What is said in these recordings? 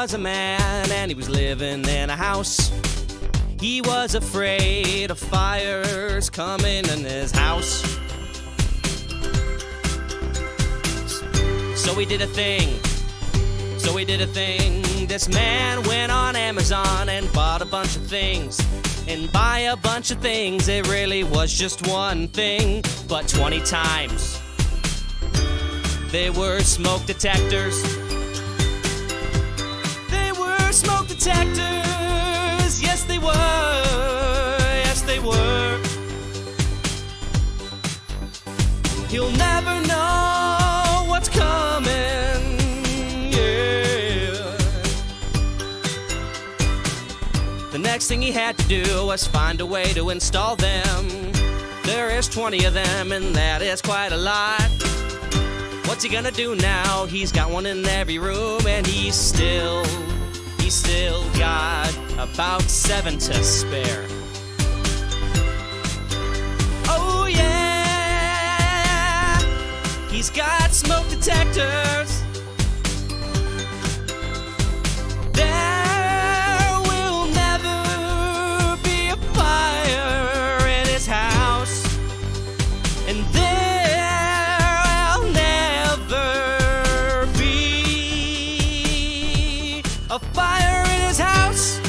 was a man and he was living in a house. He was afraid of fires coming in his house. So he did a thing. This man went on Amazon and bought a bunch of things. And by a bunch of things, it really was just one thing. But 20 times, they were smoke detectors. They were smoke detectors. Yes, they were. Yes, they were. He'll never know what's coming. The next thing he had to do was find a way to install them. There is 20 of them, and that is quite a lot. What's he gonna do now? He's got one in every room, and he's still got about 7 to spare. Oh yeah, he's got smoke detectors. And there'll never be a fire in his house.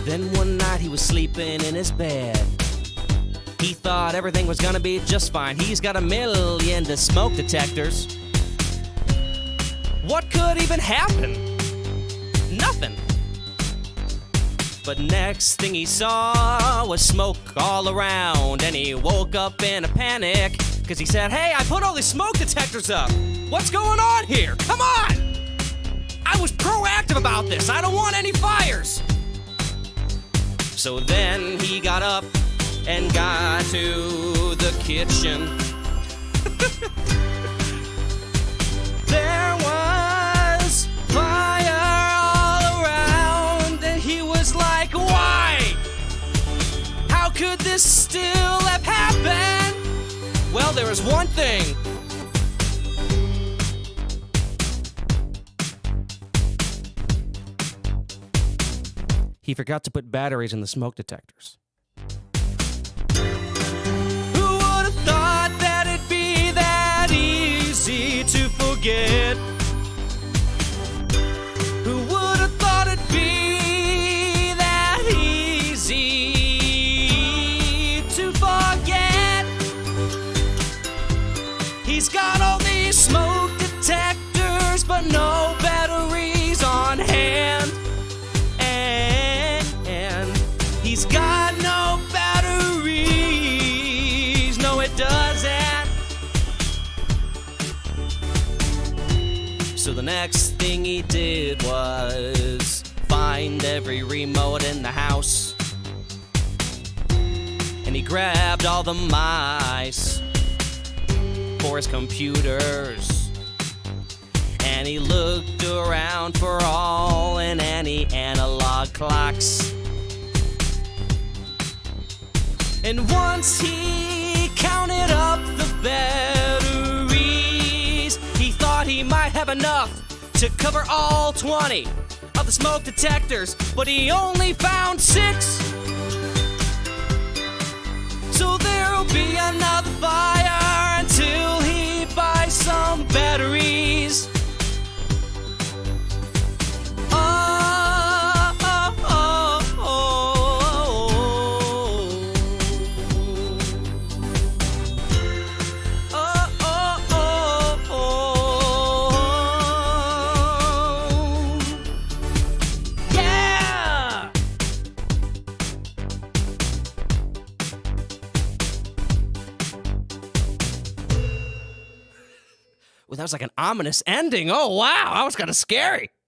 Then one night he was sleeping in his bed. He thought everything was gonna be just fine. He's got 1,000,000 to smoke detectors. What could even happen? Nothing. But next thing he saw was smoke all around, and he woke up in a panic because he said, "Hey, I put all these smoke detectors up. What's going on here? Come on! I was proactive about this. I don't want any fires." So then he got up and got to the kitchen. There was fire all around, and he was like, "Why? How could this still have happened?" Well, there was one thing. He forgot to put batteries in the smoke detectors. Who would have thought that it'd be that easy to forget? Who would have thought it'd be that easy to forget? He's got all these smoke detectors, but no batteries on hand. And he's got no batteries. No, it doesn't. So the next thing he did was find every remote in the house. And he grabbed all the mice for his computers. And he looked around for all and any analog clocks. And once he counted up the batteries, he thought he might have enough to cover all 20 of the smoke detectors, but he only found 6. So there'll be another fire until he buys some batteries. Well, that was like an ominous ending. Oh, wow. That was kind of scary.